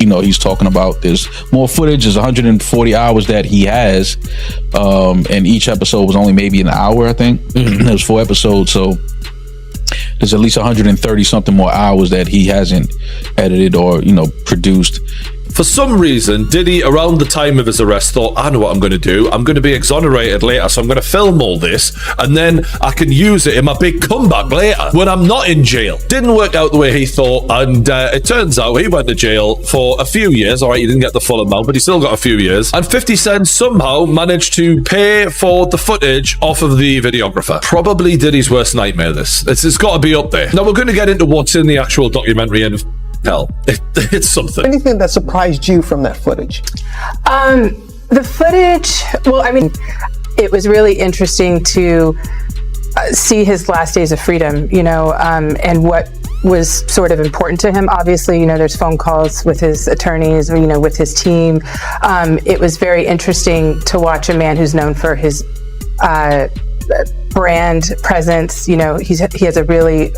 he's talking about there's more footage. There's 140 hours that he has, and each episode was only maybe an hour, I think. There's 4 episodes, so there's at least 130 something more hours that he hasn't edited or produced. For some reason, Diddy, around the time of his arrest, thought, I know what I'm going to do. I'm going to be exonerated later, so I'm going to film all this, and then I can use it in my big comeback later when I'm not in jail. Didn't work out the way he thought, and it turns out he went to jail for a few years. All right, he didn't get the full amount, but he still got a few years. And 50 Cent somehow managed to pay for the footage off of the videographer. Probably Diddy's worst nightmare, this. It's got to be up there. Now, we're going to get into what's in the actual documentary, and hell, it's something. Anything that surprised you from that footage? The footage, well, I mean, it was really interesting to see his last days of freedom, and what was sort of important to him. Obviously, there's phone calls with his attorneys, with his team. It was very interesting to watch a man who's known for his brand presence. He has a really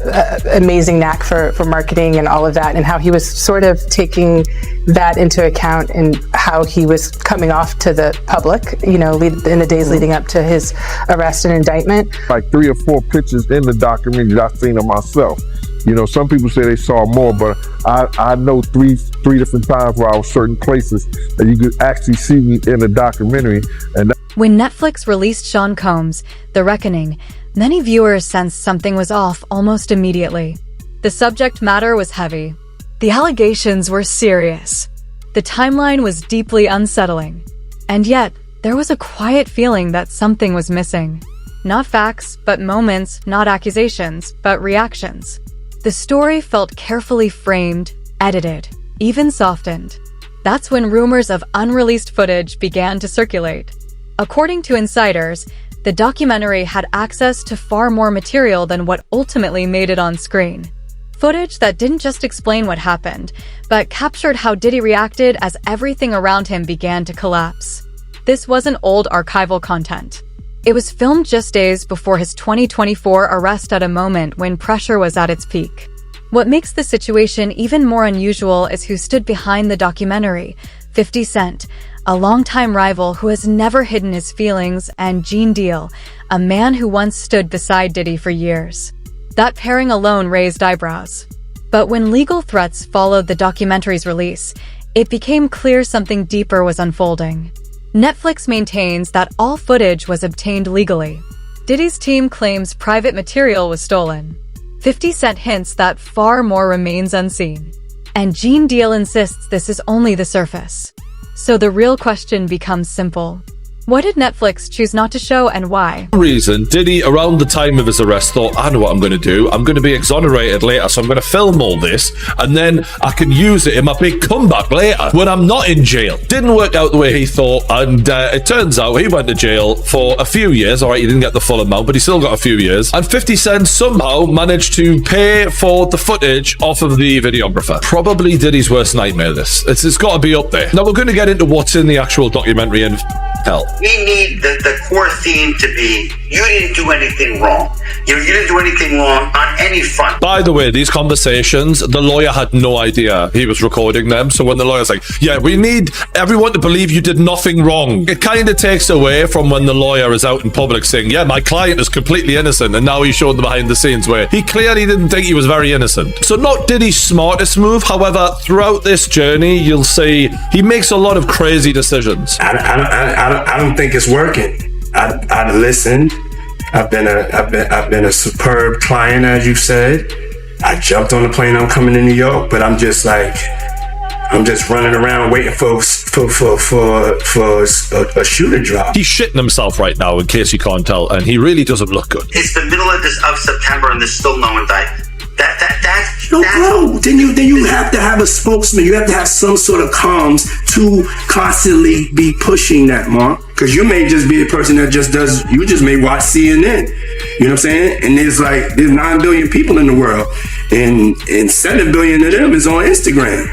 amazing knack for marketing and all of that, and how he was sort of taking that into account and how he was coming off to the public, in the days leading up to his arrest and indictment. Like 3 or 4 pictures in the documentary that I've seen of myself. Some people say they saw more, but I know three different times where I was certain places that you could actually see me in the documentary. And when Netflix released Sean Combs' The Reckoning, many viewers sensed something was off almost immediately. The subject matter was heavy. The allegations were serious. The timeline was deeply unsettling. And yet, there was a quiet feeling that something was missing. Not facts, but moments, not accusations, but reactions. The story felt carefully framed, edited, even softened. That's when rumors of unreleased footage began to circulate. According to insiders, the documentary had access to far more material than what ultimately made it on screen. Footage that didn't just explain what happened, but captured how Diddy reacted as everything around him began to collapse. This wasn't old archival content. It was filmed just days before his 2024 arrest at a moment when pressure was at its peak. What makes the situation even more unusual is who stood behind the documentary: 50 Cent, a longtime rival who has never hidden his feelings, and Gene Deal, a man who once stood beside Diddy for years. That pairing alone raised eyebrows. But when legal threats followed the documentary's release, it became clear something deeper was unfolding. Netflix maintains that all footage was obtained legally. Diddy's team claims private material was stolen. 50 Cent hints that far more remains unseen. And Gene Deal insists this is only the surface. So the real question becomes simple. What did Netflix choose not to show, and why? For some reason, Diddy, around the time of his arrest, thought, I know what I'm going to do. I'm going to be exonerated later, so I'm going to film all this, and then I can use it in my big comeback later when I'm not in jail. Didn't work out the way he thought, and it turns out he went to jail for a few years. All right, he didn't get the full amount, but he still got a few years. And 50 Cent somehow managed to pay for the footage off of the videographer. Probably Diddy's worst nightmare, this. It's got to be up there. Now, we're going to get into what's in the actual documentary, and hell, we need the core theme to be, you didn't do anything wrong. You didn't do anything wrong on any front. By the way, these conversations, the lawyer had no idea he was recording them. So when the lawyer's like, yeah, we need everyone to believe you did nothing wrong, it kind of takes away from when the lawyer is out in public saying, yeah, my client is completely innocent, and now he showed the behind the scenes where he clearly didn't think he was very innocent. So not Diddy's smartest move. However, throughout this journey, you'll see he makes a lot of crazy decisions. I don't think it's working. I listened. I've been a superb client, as you said. I jumped on the plane. I'm coming to New York, but I'm just running around waiting for a shoe to drop. He's shitting himself right now, in case you can't tell, and he really doesn't look good. It's the middle of September, and there's still no indictment. Bro, then you have to have a spokesman. You have to have some sort of comms to constantly be pushing that, Mark. Because you may just be a person that you just may watch CNN. You know what I'm saying? And there's 9 billion people in the world, and 7 billion of them is on Instagram.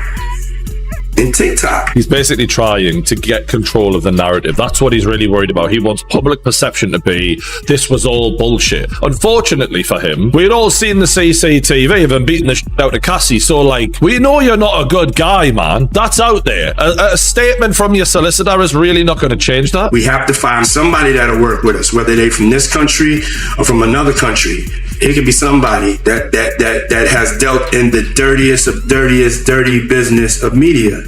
and TikTok. He's basically trying to get control of the narrative. That's what he's really worried about. He wants public perception to be, this was all bullshit. Unfortunately for him, we'd all seen the CCTV of him beating the shit out of Cassie, so like, we know you're not a good guy, man. That's out there. A statement from your solicitor is really not going to change that. We have to find somebody that'll work with us, whether they from this country or from another country. It could be somebody that has dealt in the dirtiest of dirty business of media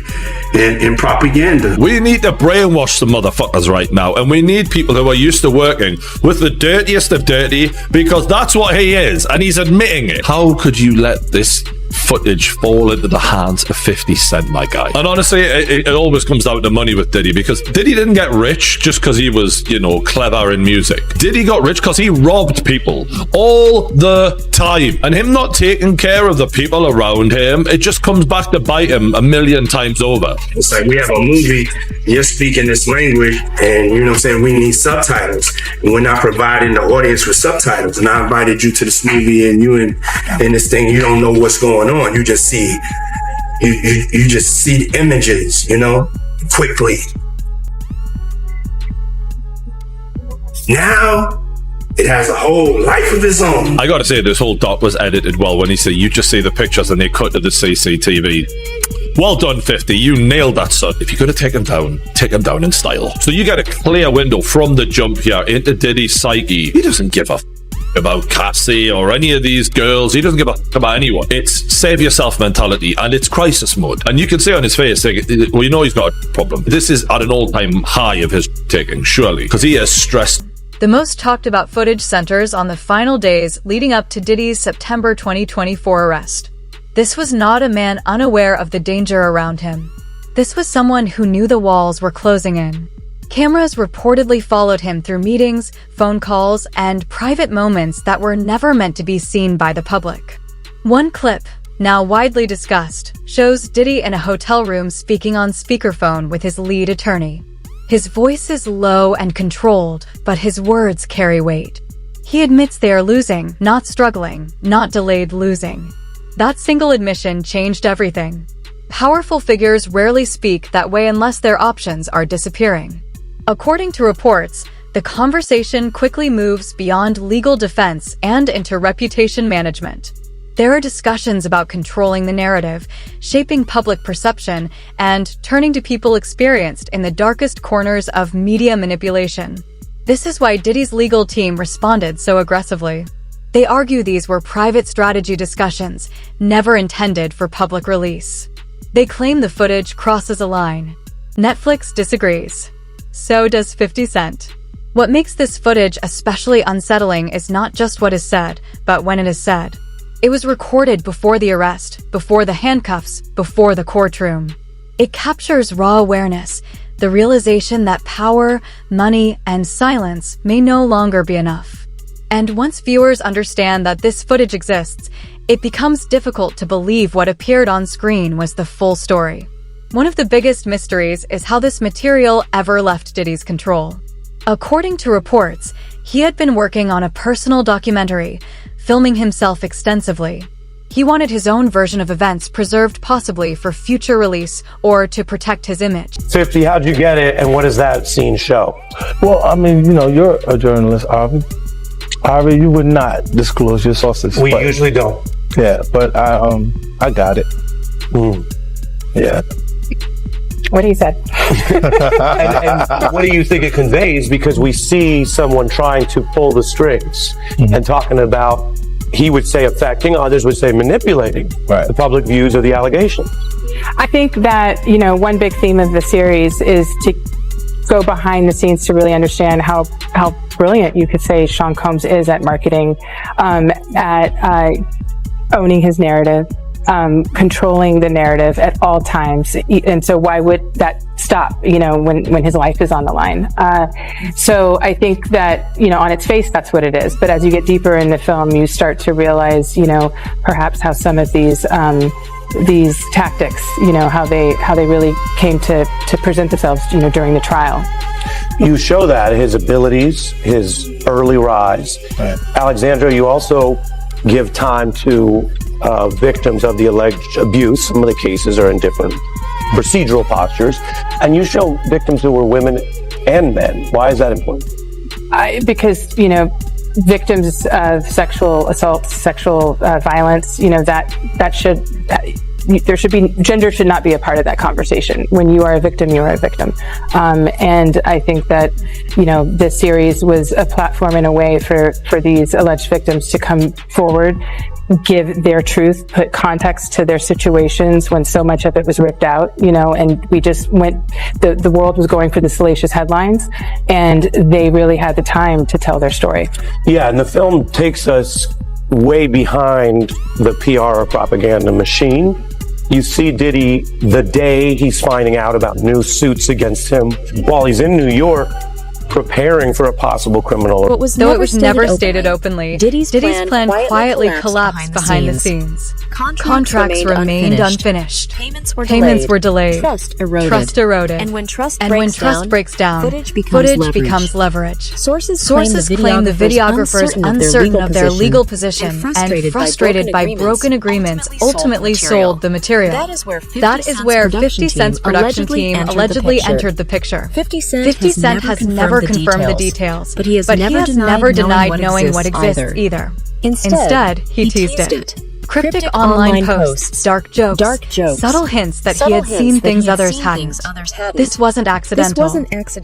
and propaganda. We need to brainwash some motherfuckers right now, and we need people who are used to working with the dirtiest of dirty, because that's what he is, and he's admitting it. How could you let this footage fall into the hands of 50 Cent, my guy? And honestly, it always comes down to money with Diddy, because Diddy didn't get rich just because he was, you know, clever in music. Diddy got rich because he robbed people all the time, and him not taking care of the people around him, it just comes back to bite him a million times over. It's like we have a movie, you're speaking this language, and you know what I'm saying, we need subtitles, and we're not providing the audience with subtitles. And I invited you to this movie, and you in this thing, you don't know what's going on. You just see you just see the images, you know, quickly. Now it has a whole life of its own. I gotta say, this whole doc was edited well. When you just see the pictures and they cut to the CCTV. Well done, 50. You nailed that, son. If you're going to take him down in style. So you get a clear window from the jump here into Diddy's psyche. He doesn't give a about Cassie or any of these girls. He doesn't give a about anyone. It's save yourself mentality, and it's crisis mode. And you can see on his face, we know he's got a problem. This is at an all-time high of his taking, surely, because he is stressed. The most talked about footage centers on the final days leading up to Diddy's September 2024 arrest. This was not a man unaware of the danger around him. This was someone who knew the walls were closing in. Cameras reportedly followed him through meetings, phone calls, and private moments that were never meant to be seen by the public. One clip, now widely discussed, shows Diddy in a hotel room speaking on speakerphone with his lead attorney. His voice is low and controlled, but his words carry weight. He admits they are losing, not struggling, not delayed losing. That single admission changed everything. Powerful figures rarely speak that way unless their options are disappearing. According to reports, the conversation quickly moves beyond legal defense and into reputation management. There are discussions about controlling the narrative, shaping public perception, and turning to people experienced in the darkest corners of media manipulation. This is why Diddy's legal team responded so aggressively. They argue these were private strategy discussions, never intended for public release. They claim the footage crosses a line. Netflix disagrees. So does 50 Cent. What makes this footage especially unsettling is not just what is said, but when it is said. It was recorded before the arrest, before the handcuffs, before the courtroom. It captures raw awareness, the realization that power, money, and silence may no longer be enough. And once viewers understand that this footage exists, it becomes difficult to believe what appeared on screen was the full story. One of the biggest mysteries is how this material ever left Diddy's control. According to reports, he had been working on a personal documentary, filming himself extensively. He wanted his own version of events preserved possibly for future release or to protect his image. 50, how'd you get it, and what does that scene show? Well, I mean, you know, you're a journalist, Harvey. Harvey, you would not disclose your sources. We usually don't. Yeah, but I got it. Yeah. What he said. and what do you think it conveys? Because we see someone trying to pull the strings and talking about, he would say affecting, others would say manipulating the public views of the allegations. I think that, you know, one big theme of the series is to go behind the scenes to really understand how brilliant you could say Sean Combs is at marketing, at owning his narrative, controlling the narrative at all times. And so why would that stop, you know, when his life is on the line? So I think that, you know, on its face, that's what it is. But as you get deeper in the film, you start to realize, you know, perhaps how some of these tactics, you know, how they really came to present themselves, you know, during the trial. You show that, his abilities, his early rise. Right. Alexandra, you also give time to victims of the alleged abuse. Some of the cases are in different procedural postures, and you show victims who were women and men. Why is that important? Because, you know, victims of sexual assault, sexual violence, you know, gender should not be a part of that conversation. When you are a victim, you are a victim. And I think that, you know, this series was a platform in a way for these alleged victims to come forward, give their truth, put context to their situations when so much of it was ripped out, you know, and we just the world was going for the salacious headlines, and they really had the time to tell their story. Yeah, and the film takes us way behind the PR or propaganda machine. You see Diddy the day he's finding out about new suits against him while he's in New York preparing for a possible criminal. Though it was never stated openly, Diddy's plan quietly collapsed behind the scenes. Contracts remained unfinished. Payments were delayed. Trust eroded. And when trust breaks down, footage becomes leverage. Sources claim the videographers uncertain of their legal position and frustrated by broken agreements ultimately sold the material. That is where 50 Cent's production team allegedly entered the picture. 50 Cent has never confirmed the details, but he has never denied knowing what exists either. Instead, he teased it. Cryptic online posts, dark jokes, subtle hints that he had seen things others hadn't. This wasn't accidental.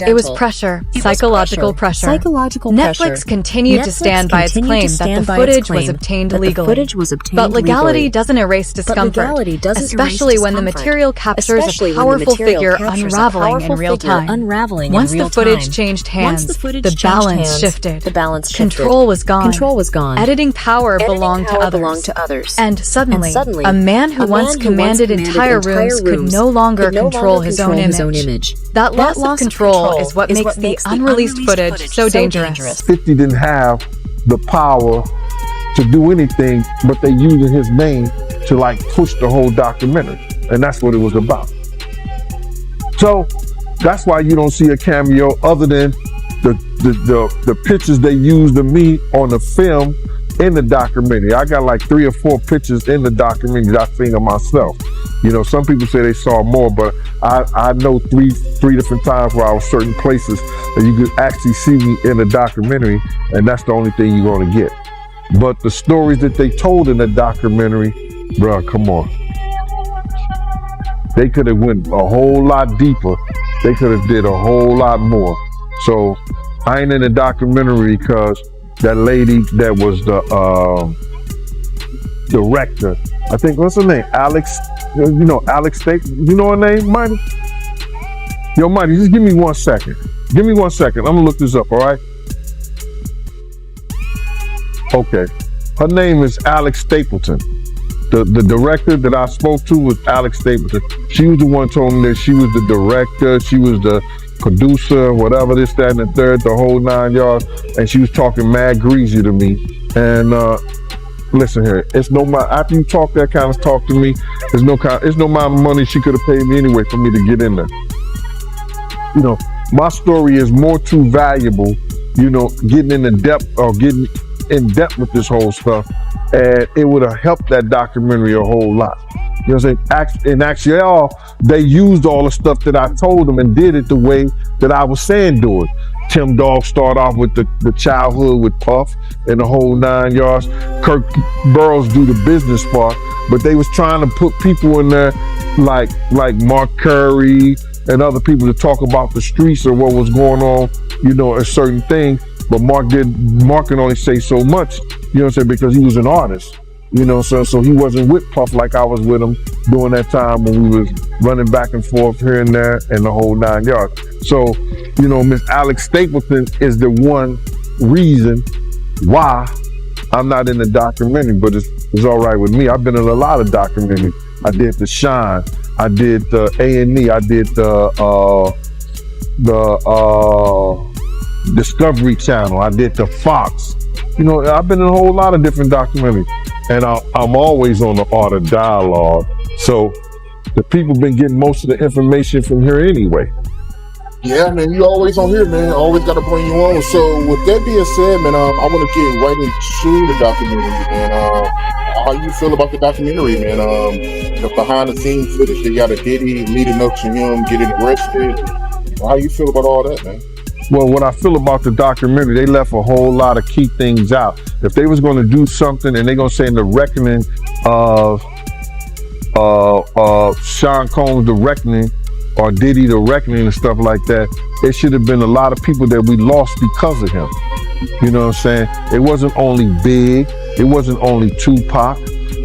It was pressure, psychological pressure. Netflix continued to stand by its claim that the footage was obtained legally. But legality doesn't erase discomfort, especially when the material captures a powerful figure unraveling in real time. Once the footage changed hands, the balance shifted. Control was gone. Editing power belonged to others. And suddenly, a man who once commanded entire rooms could no longer control his own image. That loss of control is what makes the unreleased footage so dangerous. 50 didn't have the power to do anything, but they used his name to like push the whole documentary. And that's what it was about. So that's why you don't see a cameo other than the pictures they used of me on the film in the documentary. I got like 3 or 4 pictures in the documentary that I've seen of myself. You know, some people say they saw more, but I know three different times where I was certain places that you could actually see me in the documentary, and that's the only thing you're going to get. But the stories that they told in the documentary, bruh, come on. They could have went a whole lot deeper. They could have did a whole lot more. So I ain't in the documentary because that lady that was the director, I think, what's her name? Alex, you know, Alex State, you know her name, Mighty? Yo, Mighty, just give me 1 second. Give me 1 second. I'm gonna look this up, all right? Okay. Her name is Alex Stapleton. The director that I spoke to was Alex Stapleton. She was the one told me that she was the director, she was the producer, whatever, this, that, and the third, the whole 9 yards, and she was talking mad greasy to me. And listen here, it's no my after you talk that kind of talk to me, it's no amount of money she could have paid me anyway for me to get in there. You know, my story is more too valuable, you know, getting in depth with this whole stuff, and it would have helped that documentary a whole lot. You know what I'm saying? In actually, they used all the stuff that I told them and did it the way that I was saying do it. Tim Dog started off with the childhood with Puff and the whole 9 yards. Kirk Burrows do the business part, but they was trying to put people in there like Mark Curry and other people to talk about the streets or what was going on, you know, a certain thing. But Mark can only say so much, you know what I'm saying, because he was an artist. You know, so he wasn't with Puff like I was with him during that time when we was running back and forth here and there and the whole 9 yards. So, you know, Miss Alex Stapleton is the one reason why I'm not in the documentary, but it's all right with me. I've been in a lot of documentaries. I did The Shine, I did the A&E, I did the Discovery Channel, I did the Fox. You know, I've been in a whole lot of different documentaries. And I'm always on the Art of Dialogue. So the people been getting most of the information from here anyway. Yeah, man, you always on here, man. Always got to bring you on. So with that being said, man, I want to get right into the documentary, man. how you feel about the documentary, man? The behind the scenes footage, they got a Diddy leading up to him getting arrested. How you feel about all that, man? Well, what I feel about the documentary, they left a whole lot of key things out. If they was going to do something and they're going to say in the reckoning of Sean Combs, the reckoning, or Diddy, the reckoning and stuff like that, it should have been a lot of people that we lost because of him. You know what I'm saying? It wasn't only Big, it wasn't only Tupac.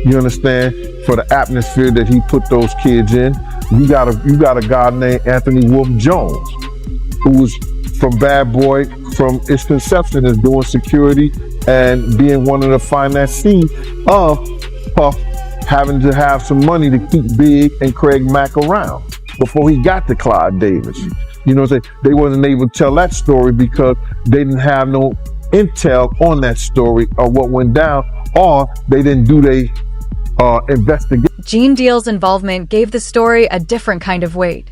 You understand? For the atmosphere that he put those kids in, you got a guy named Anthony Wolf Jones, who was from Bad Boy from its conception as doing security and being one of the financiers of Puff having to have some money to keep Big and Craig Mack around before he got to Clyde Davis. You know what I'm saying? They wasn't able to tell that story because they didn't have no intel on that story or what went down, or they didn't do their investigation. Gene Deal's involvement gave the story a different kind of weight.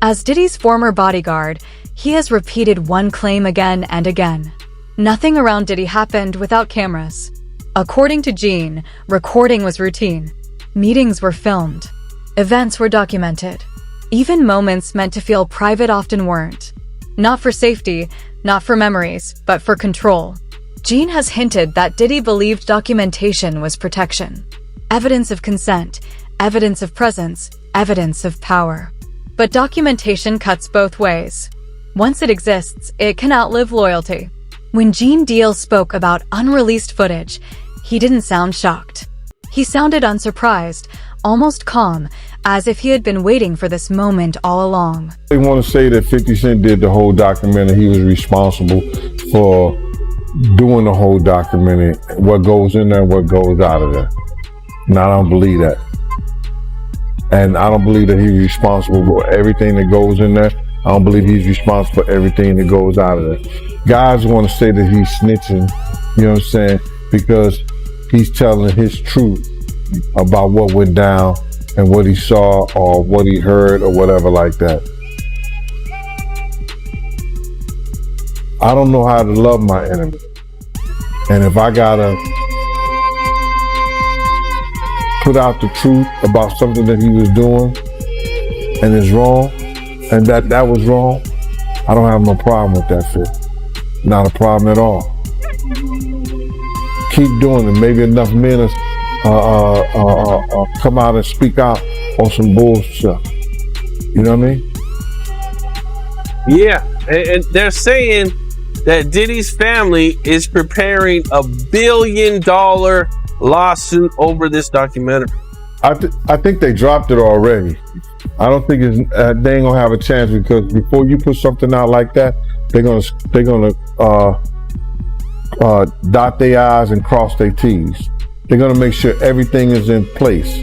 As Diddy's former bodyguard, he has repeated one claim again and again. Nothing around Diddy happened without cameras. According to Gene, recording was routine. Meetings were filmed. Events were documented. Even moments meant to feel private often weren't. Not for safety, not for memories, but for control. Gene has hinted that Diddy believed documentation was protection. Evidence of consent, evidence of presence, evidence of power. But documentation cuts both ways. Once it exists, it can outlive loyalty. When Gene Deal spoke about unreleased footage, he didn't sound shocked. He sounded unsurprised, almost calm, as if he had been waiting for this moment all along. They want to say that 50 Cent did the whole documentary. He was responsible for doing the whole documentary. What goes in there, what goes out of there. And I don't believe that. And I don't believe that he's responsible for everything that goes in there. I don't believe he's responsible for everything that goes out of there. Guys want to say that he's snitching, you know what I'm saying, because he's telling his truth about what went down and what he saw or what he heard or whatever like that. I don't know how to love my enemy. And if I gotta put out the truth about something that he was doing and is wrong, and that was wrong, I don't have no problem with that shit. Not a problem at all. Keep doing it. Maybe enough men come out and speak out on some bullshit. You know what I mean? Yeah, and they're saying that Diddy's family is preparing $1 billion lawsuit over this documentary. I think they dropped it already. I don't think they ain't gonna have a chance, because before you put something out like that, they're gonna dot their I's and cross their T's. They're gonna make sure everything is in place.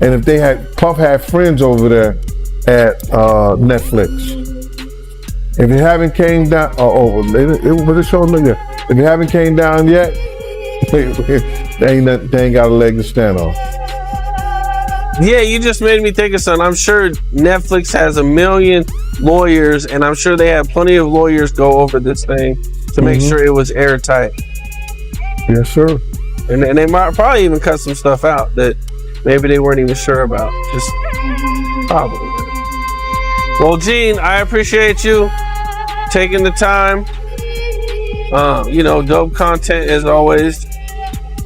And if Puff had friends over there at Netflix, if it haven't came down, if it haven't came down yet, they ain't got a leg to stand on. Yeah, you just made me think of something. I'm sure Netflix has 1 million lawyers, and I'm sure they have plenty of lawyers go over this thing to make sure it was airtight. Yes, sir. And they might probably even cut some stuff out that maybe they weren't even sure about. Just probably. Well, Gene, I appreciate you taking the time. Dope content as always.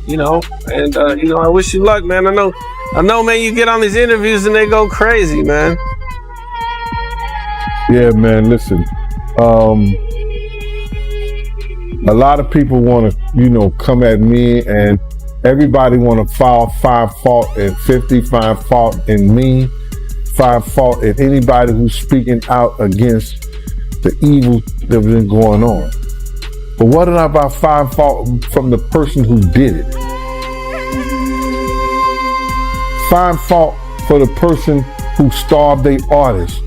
And I wish you luck, man. I know, man, you get on these interviews and they go crazy, man. Yeah, man, listen. A lot of people want to, come at me, and everybody want to find fault in 50, find fault in me, find fault in anybody who's speaking out against the evil that's been going on. But what about find fault from the person who did it? Find fault for the person who starved their artist.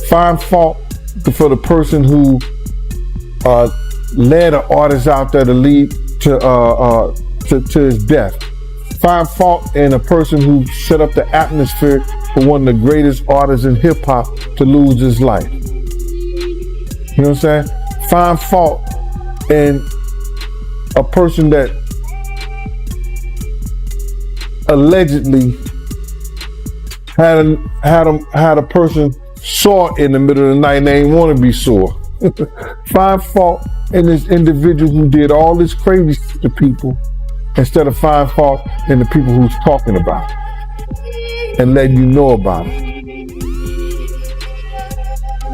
Find fault for the person who led an artist out there to lead to his death. Find fault in a person who set up the atmosphere for one of the greatest artists in hip hop to lose his life. You know what I'm saying? Find fault in a person that allegedly had a person saw in the middle of the night and they didn't want to be saw. Find fault in this individual who did all this crazy shit to people instead of find fault in the people who's talking about it and letting you know about it.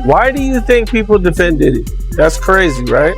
Why do you think people defend Diddy? That's crazy, right?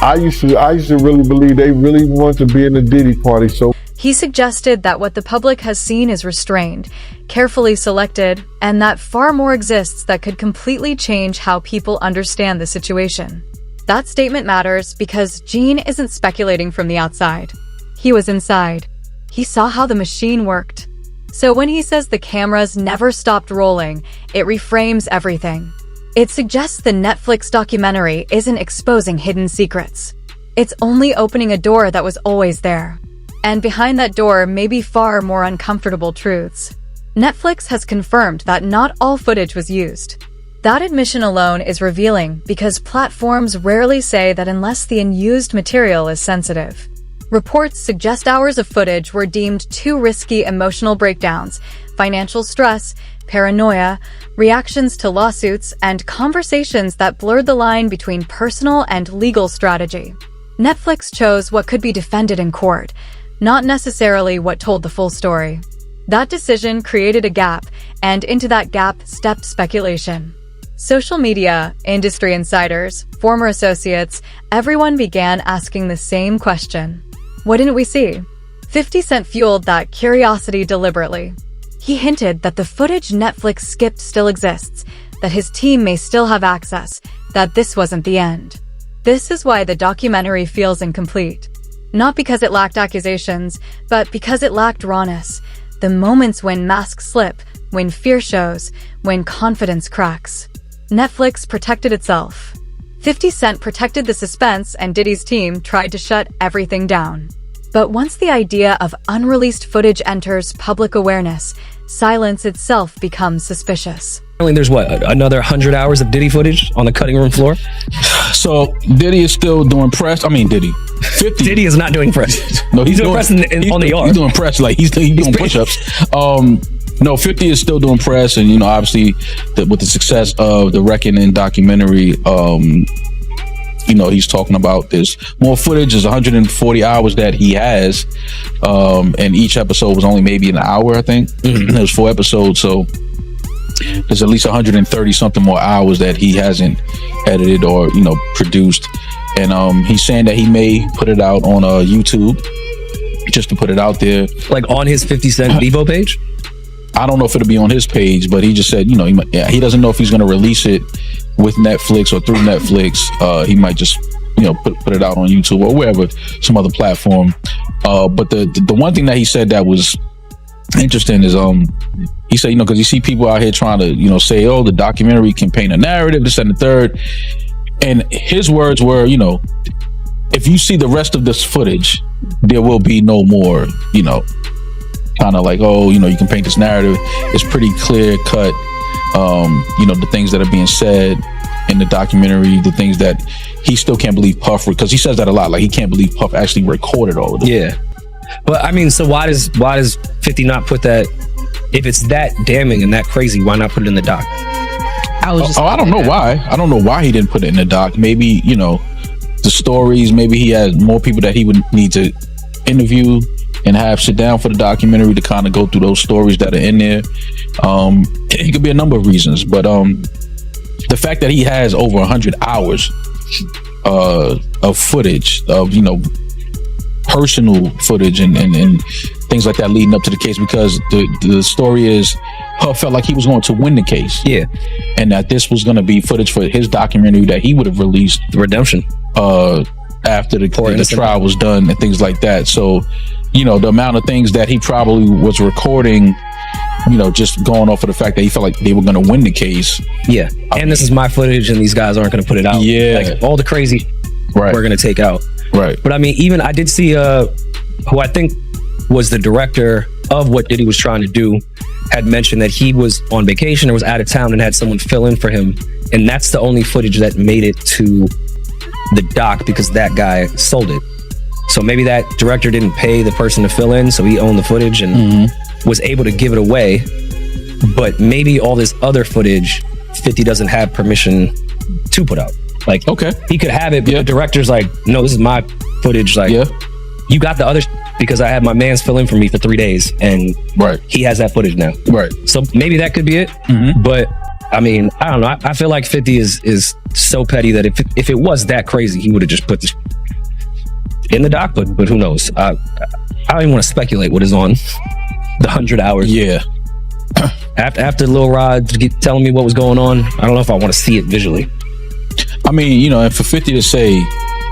I used to really believe they really want to be in the Diddy party. So he suggested that what the public has seen is restrained, carefully selected, and that far more exists that could completely change how people understand the situation. That statement matters because Gene isn't speculating from the outside. He was inside. He saw how the machine worked. So when he says the cameras never stopped rolling, it reframes everything. It suggests the Netflix documentary isn't exposing hidden secrets. It's only opening a door that was always there. And behind that door may be far more uncomfortable truths. Netflix has confirmed that not all footage was used. That admission alone is revealing because platforms rarely say that unless the unused material is sensitive. Reports suggest hours of footage were deemed too risky emotional breakdowns, financial stress, paranoia, reactions to lawsuits, and conversations that blurred the line between personal and legal strategy. Netflix chose what could be defended in court, not necessarily what told the full story. That decision created a gap, and into that gap stepped speculation. Social media, industry insiders, former associates, everyone began asking the same question. What didn't we see? 50 Cent fueled that curiosity deliberately. He hinted that the footage Netflix skipped still exists, that his team may still have access, that this wasn't the end. This is why the documentary feels incomplete. Not because it lacked accusations, but because it lacked rawness. The moments when masks slip, when fear shows, when confidence cracks. Netflix protected itself. 50 Cent protected the suspense, and Diddy's team tried to shut everything down. But once the idea of unreleased footage enters public awareness, silence itself becomes suspicious. There's another 100 hours of Diddy footage on the cutting room floor? So Diddy is still doing press. 50. Diddy is not doing press. No, he's doing press on the yard. He's doing press, like he's doing push-ups. No, 50 is still doing press, and obviously with the success of the Reckoning documentary, he's talking about this more footage. Is 140 hours that he has, and each episode was only maybe an hour, I think. There was 4 episodes, so there's at least 130 something more hours that he hasn't edited or produced. And he's saying that he may put it out on YouTube, just to put it out there, like on his 50 Cent Vivo page. I don't know if it'll be on his page, but he just said, he doesn't know if he's going to release it with Netflix or through Netflix. He might just, put it out on YouTube or wherever, some other platform. But the one thing that he said that was interesting is, he said, because you see people out here trying to, say, oh, the documentary can paint a narrative, this and the third. And his words were, if you see the rest of this footage, there will be no more, kind of like, oh, you can paint this narrative. It's pretty clear cut. The things that are being said in the documentary, the things that he still can't believe Puff, because he says that a lot. Like, he can't believe Puff actually recorded all of this. Yeah. But so why does 50 not put that, if it's that damning and that crazy, why not put it in the doc? I don't know why. I don't know why he didn't put it in the doc. Maybe, the stories, maybe he had more people that he would need to interview and have sit down for the documentary to kind of go through those stories that are in there. It could be a number of reasons, but the fact that he has over 100 hours of footage of personal footage and things like that leading up to the case, because the story is Puff felt like he was going to win the case, and that this was going to be footage for his documentary that he would have released, the redemption, after the trial was done and things like that. So the amount of things that he probably was recording, just going off of the fact that he felt like they were going to win the case. Yeah. And this is my footage and these guys aren't going to put it out. Yeah. Like, all the crazy we're going to take out. Right. But even I did see who I think was the director of what Diddy was trying to do had mentioned that he was on vacation or was out of town and had someone fill in for him. And that's the only footage that made it to the doc because that guy sold it. So maybe that director didn't pay the person to fill in, so he owned the footage and was able to give it away. But maybe all this other footage, 50 doesn't have permission to put out. Like, okay, he could have it, but the director's like, no, this is my footage. Like, you got the other because I had my man's fill in for me for 3 days, and he has that footage now. Right. So maybe that could be it. But I mean, I don't know. I feel like 50 is so petty that if it was that crazy, he would have just put this in the doc. But who knows? I don't even want to speculate what is on the 100 hours. Yeah. After Lil Rod telling me what was going on, I don't know if I want to see it visually. I mean, you know, and for 50 to say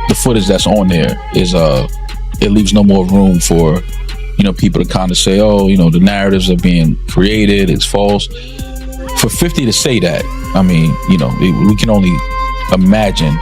the footage that's on there is it leaves no more room for, you know, people to kind of say, oh, you know, the narratives are being created, it's false. For 50 to say that, I mean, you know, we can only imagine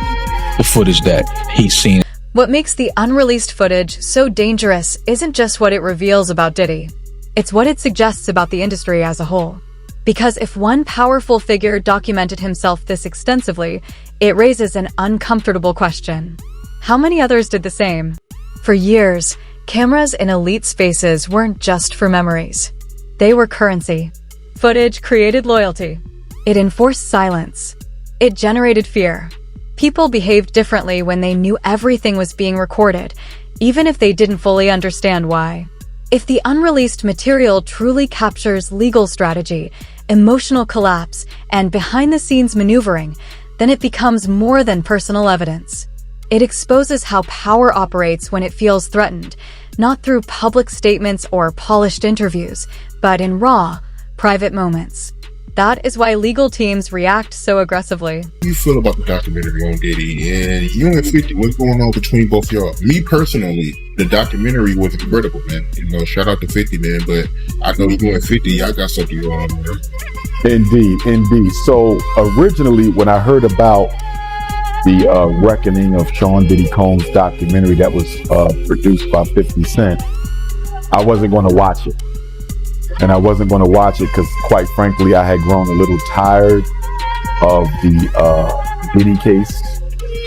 the footage that he's seen. What makes the unreleased footage so dangerous isn't just what it reveals about Diddy. It's what it suggests about the industry as a whole. Because if one powerful figure documented himself this extensively, it raises an uncomfortable question. How many others did the same? For years, cameras in elite spaces weren't just for memories. They were currency. Footage created loyalty. It enforced silence. It generated fear. People behaved differently when they knew everything was being recorded, even if they didn't fully understand why. If the unreleased material truly captures legal strategy, emotional collapse, and behind-the-scenes maneuvering, then it becomes more than personal evidence. It exposes how power operates when it feels threatened, not through public statements or polished interviews, but in raw, private moments. That is why legal teams react so aggressively. How do you feel about the documentary on Diddy and you and 50? What's going on between both y'all? Me personally, the documentary was incredible, man. You know, shout out to 50, man. But I know you and 50, y'all got something going on there. Indeed. So originally, when I heard about the reckoning of Sean Diddy Combs' documentary that was produced by 50 Cent, I wasn't going to watch it. And I wasn't going to watch it because, quite frankly, I had grown a little tired of the Diddy case.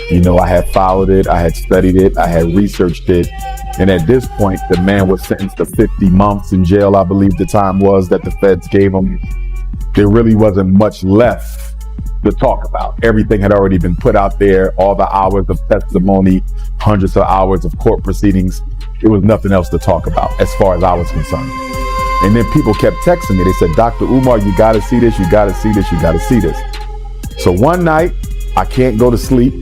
You know, I had followed it, I had studied it, I had researched it. And at this point, the man was sentenced to 50 months in jail, I believe the time was that the feds gave him. There really wasn't much left to talk about. Everything had already been put out there, all the hours of testimony, hundreds of hours of court proceedings. There was nothing else to talk about as far as I was concerned. And then people kept texting me. They said, Dr. Umar, you got to see this, you got to see this, you got to see this. So one night, I can't go to sleep.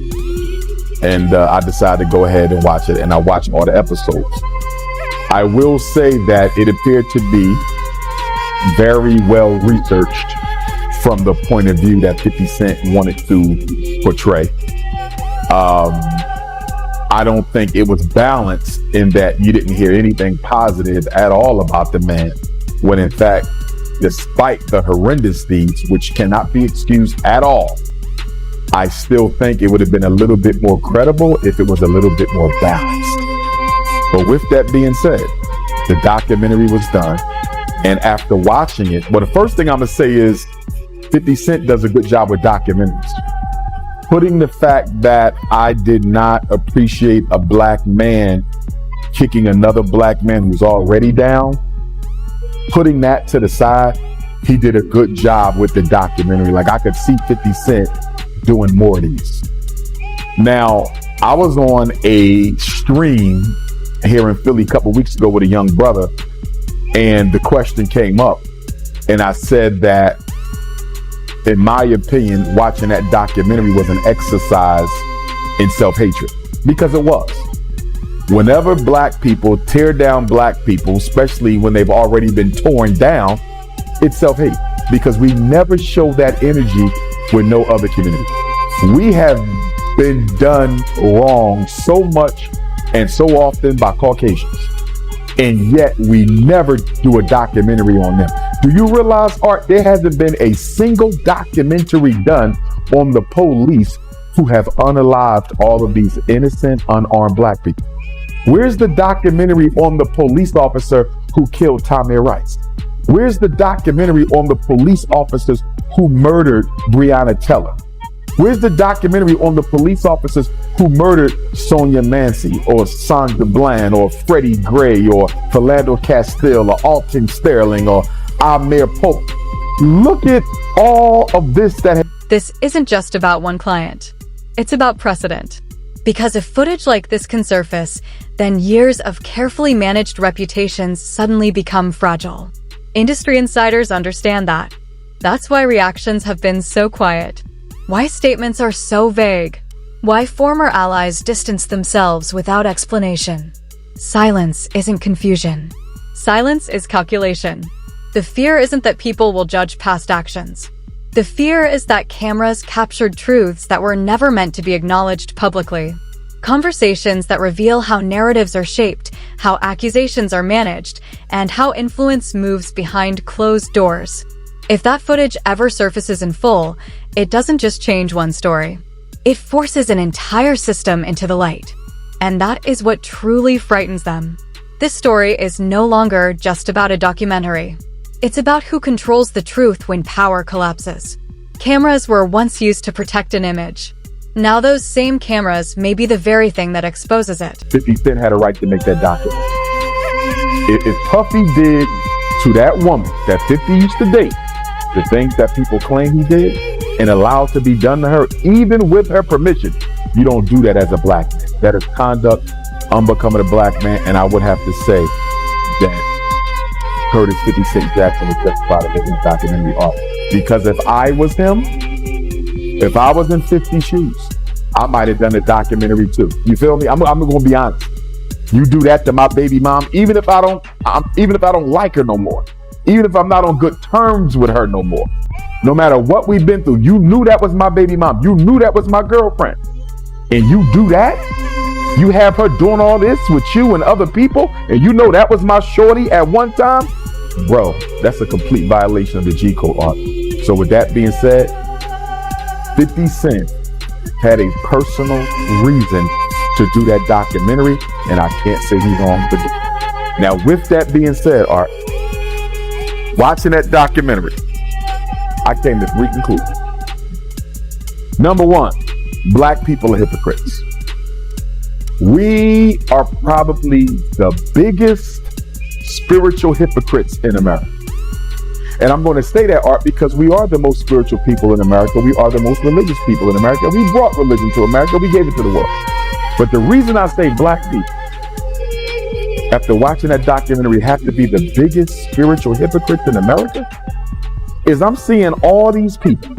And I decided to go ahead and watch it. And I watched all the episodes. I will say that it appeared to be very well researched from the point of view that 50 Cent wanted to portray. I don't think it was balanced in that you didn't hear anything positive at all about the man, when in fact, despite the horrendous deeds, which cannot be excused at all, I still think it would have been a little bit more credible if it was a little bit more balanced. But with that being said, the documentary was done. And after watching it, well, the first thing I'm going to say is 50 Cent does a good job with documentaries. Putting the fact that I did not appreciate a black man kicking another black man who's already down, putting that to the side, he did a good job with the documentary. Like, I could see 50 Cent doing more of these. Now, I was on a stream here in Philly a couple weeks ago with a young brother, and the question came up, and I said that, in my opinion, watching that documentary was an exercise in self-hatred, because it was. Whenever black people tear down black people, especially when they've already been torn down, it's self-hate, because we never show that energy with no other community. We have been done wrong so much and so often by Caucasians, and yet we never do a documentary on them. Do you realize, Art, there hasn't been a single documentary done on the police who have unalived all of these innocent, unarmed black people? Where's the documentary on the police officer who killed Tamir Rice? Where's the documentary on the police officers who murdered Breonna Taylor? Where's the documentary on the police officers who murdered Sonia Mancy or Sandra Bland or Freddie Gray or Philando Castile or Alton Sterling or Amir Pope? Look at all of this that... This isn't just about one client. It's about precedent. Because if footage like this can surface, then years of carefully managed reputations suddenly become fragile. Industry insiders understand that. That's why reactions have been so quiet. Why statements are so vague. Why former allies distance themselves without explanation. Silence isn't confusion. Silence is calculation. The fear isn't that people will judge past actions. The fear is that cameras captured truths that were never meant to be acknowledged publicly. Conversations that reveal how narratives are shaped, how accusations are managed, and how influence moves behind closed doors. If that footage ever surfaces in full, it doesn't just change one story. It forces an entire system into the light. And that is what truly frightens them. This story is no longer just about a documentary. It's about who controls the truth when power collapses. Cameras were once used to protect an image. Now those same cameras may be the very thing that exposes it. 50 Cent had a right to make that document. If Puffy did to that woman that 50 used to date, the things that people claim he did and allowed to be done to her, even with her permission, you don't do that as a black man. That is conduct unbecoming a black man, and I would have to say that Curtis 50 Cent Jackson was justified in his documentary art. Because if I was him, if I was in 50's shoes, I might have done a documentary too. You feel me? I'm going to be honest. You do that to my baby mom, even if I don't like her no more, even if I'm not on good terms with her no more, no matter what we've been through, you knew that was my baby mom. You knew that was my girlfriend. And you do that? You have her doing all this with you and other people, and you know that was my shorty at one time? Bro, that's a complete violation of the G Code art. So with that being said, 50 Cent had a personal reason to do that documentary, and I can't say he's wrong for it. Now, with that being said, Art, watching that documentary, I came to three conclusions. Number one, black people are hypocrites. We are probably the biggest spiritual hypocrites in America. And I'm going to say that, Art, because we are the most spiritual people in America. We are the most religious people in America. We brought religion to America. We gave it to the world. But the reason I say black people, after watching that documentary, have to be the biggest spiritual hypocrites in America, is I'm seeing all these people.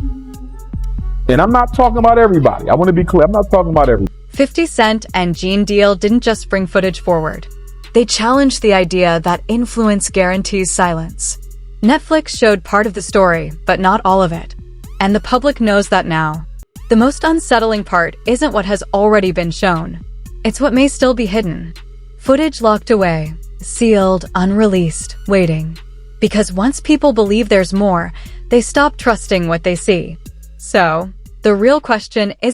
And I'm not talking about everybody. I want to be clear. I'm not talking about everybody. 50 Cent and Gene Deal didn't just bring footage forward. They challenged the idea that influence guarantees silence. Netflix showed part of the story, but not all of it. And the public knows that now. The most unsettling part isn't what has already been shown. It's what may still be hidden. Footage locked away, sealed, unreleased, waiting. Because once people believe there's more, they stop trusting what they see. So, the real question is